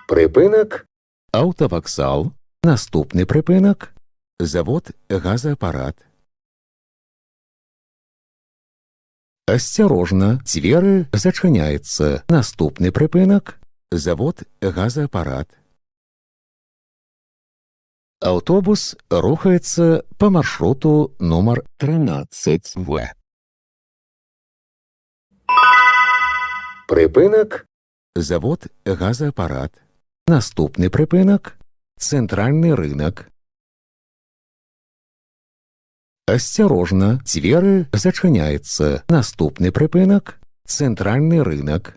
Припинок. Автовокзал. Наступний припинок. Завод газоапарат. Осторожно, двери зачиняються. Наступний припинок. Завод газоапарат. Автобус рухается по маршруту номер 13В. Припинок. Завод газоапарат. Наступний припинок. Центральный рынок. Осторожно, двери зачиняються. Наступний припинок. Центральный рынок.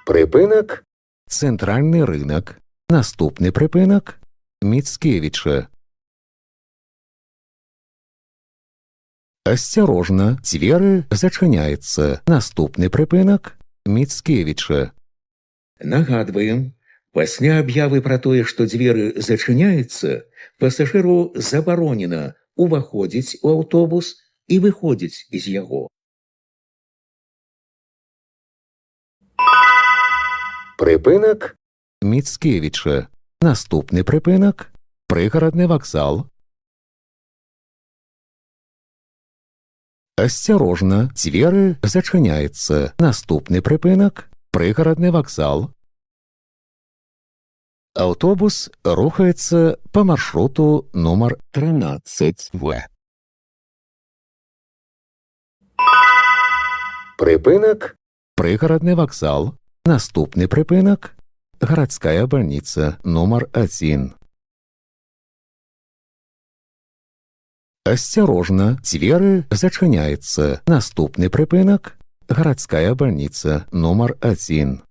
Припинок. Центральний ринок. Наступний припинок. Міцкевича. Осторожно, двери зачиняються. Наступний припинок. Міцкевича. Нагадваем, пасля аб'явы пра тое, што дзверы зачыняюцца, пасажыру забаронена уваходзіць у аўтобус і выходзіць з яго. Припинок. Міцкевича. Наступний припинок. Пригородний вокзал. Осторожно, двери зачиняються. Наступний припинок. Пригородний вокзал. Автобус рухается по маршруту номер 13В. Припинок. Пригородний вокзал. Наступний припинок. Городская больница номер 1. Осторожно, двери зачиняються. Наступний припинок. Городская больница номер 1.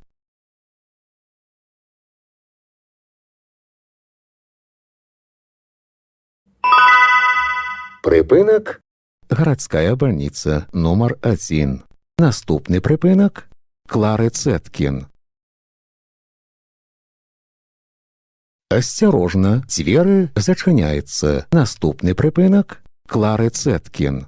Припинок. Городская больница номер 1. Наступний припинок. Клары Цеткин. Осторожно, двери зачиняються. Наступний припинок. Клары Цеткин.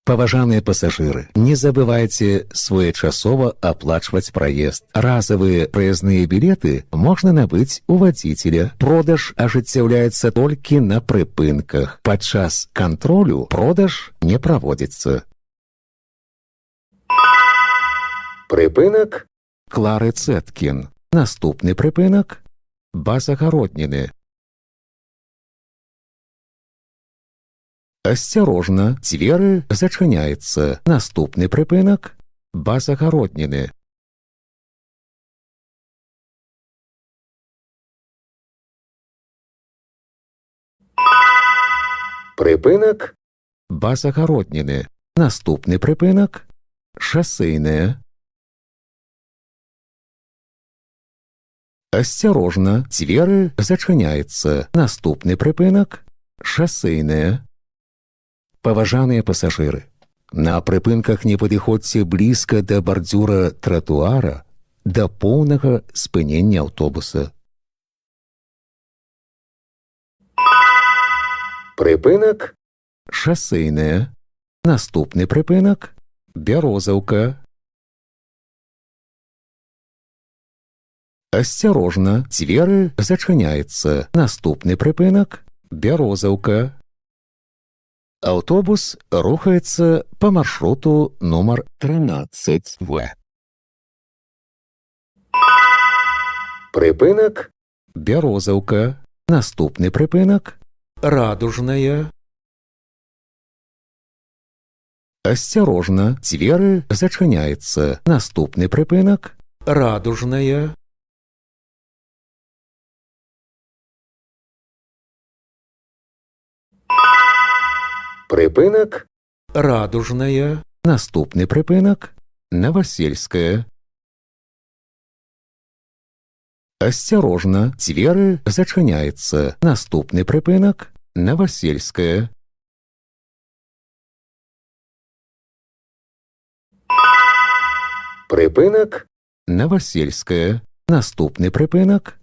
Паважаныя пасажыры, не забывайце своечасова аплачваць праезд. Разовые проездные билеты можна набыць у вадзіцеля. Продаж ажыццяўляецца толькі на прыпынках. Падчас кантролю продаж не праводзіцца. Припинок. Клары Цеткин. Наступний припинок. Базагародніны. Осторожно, двери зачиняються. Наступний припинок. Базагародніны. Припинок. Базагародніны. Наступний припинок. Шосейная. Осторожно, двери зачиняються. Наступний припинок. Шосейная. Паважаныя пасажыры, на прыпынках не падыходзьце блізка да бардзюра тратуара да поўнага спынення аўтобуса. Прыпынак. Шасейная. Наступны прыпынак. Бярозаўка. Асцярожна, дзверы зачыняюцца. Наступны прыпынак. Бярозаўка. Автобус рухается по маршруту номер 13В. Прыпынак. Бярозаўка. Наступны прыпынак. Радужная. Асцярожна, дзверы зачыняюцца. Наступны прыпынак. Радужная. Прыпынак. Радужная. Наступны прыпынак. Новосельская. Асцярожна, дзверы зачыняюцца. Наступны прыпынак. Новосельская. Прыпынак. Новосельская. Наступны прыпынак.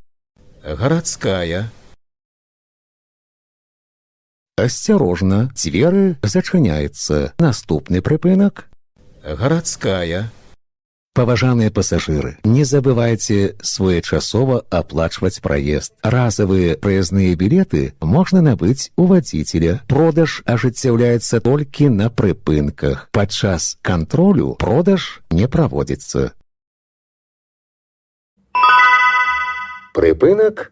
Гарадская. Асцярожна, дзверы зачыняюцца. Наступны прыпынак. Гарадская. Паважаныя пасажыры, не забывайце своечасова аплачваць праезд. Разавыя праязныя білеты можна набыць у вадзіцеля. Продаж ажыццяўляецца толькі на прыпынках. Падчас кантролю продаж не праводзіцца. Прыпынак.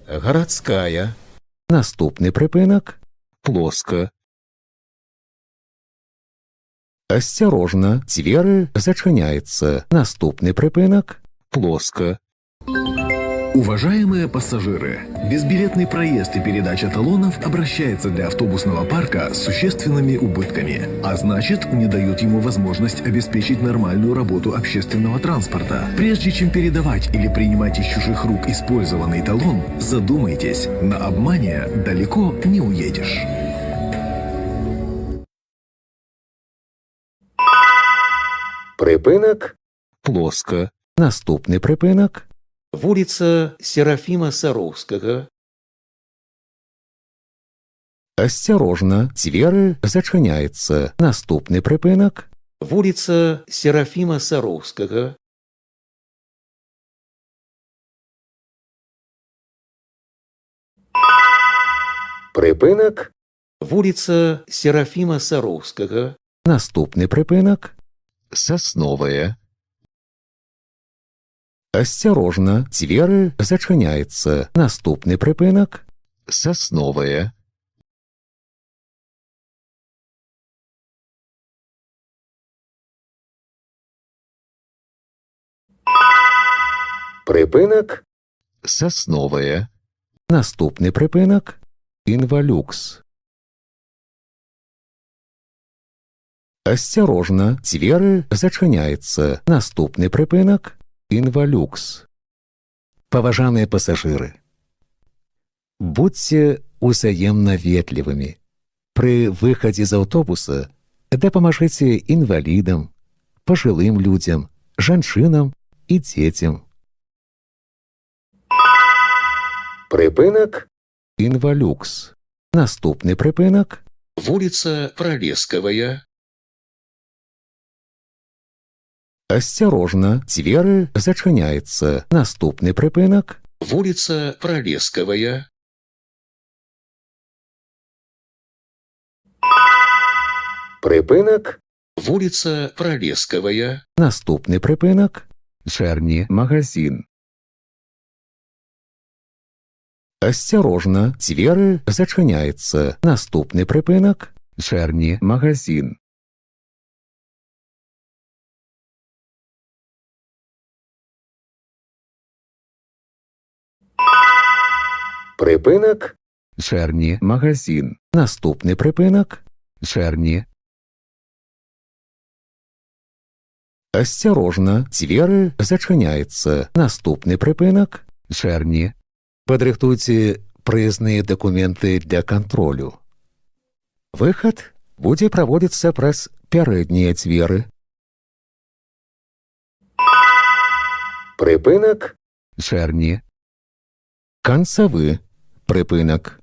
Гарадская. Наступны прыпынак. Плоска. Асцярожна, дзверы зачыняются. Наступный прыпынак. Плоско. Уважаемые пассажиры, безбилетный проезд и передача талонов обращается для автобусного парка с существенными убытками, а значит, не дает ему возможность обеспечить нормальную работу общественного транспорта. Прежде чем передавать или принимать из чужих рук использованный талон, задумайтесь, на обмане далеко не уедешь. Прыпынак. Плоско. Наступны прыпынак. Вуліца Серафіма Сароўскага. Асцярожна, дзверы зачыняюцца. Наступны прыпынак. Вуліца Серафіма Сароўскага. Прыпынак. Вуліца Серафіма Сароўскага. Наступны прыпынак. Сасновая. Асцярожна, дзверы зачыняюцца. Наступны прыпынак. Сасновая. Прыпынак. Сасновая. Наступны прыпынак. Інвалюкс. Асцярожна, дзверы зачыняюцца. Наступны прыпынак. Інвалюкс. Паважаныя пасажыры, будзьце узаемна ветлівымі. Пры выхадзе з аўтобуса дапамажыце інвалідам, пажылым людзям, жанчынам і дзецям. Прыпынак. Інвалюкс. Наступны прыпынак. Вуліца Пралескавая. Асцярожна, дзверы зачыняюцца. Наступны прыпынак. Вуліца Пралескавая. Прыпынак. Вуліца Пралескавая. Наступны прыпынак. Чэрні магазин. Асцярожна, дзверы зачыняюцца. Наступны прыпынак. Чэрні магазин. Прыпынак. Чэрні магазин. Наступны прыпынак. Чэрні. Асцярожна, дзверы зачыняюцца. Наступны прыпынак. Чэрні. Падрыхтуйце праязныя дакументы для кантролю. Выхад будзе праводзіцца праз пярэднія дзверы. Прыпынак. Чэрні. Канцавы прыпынак.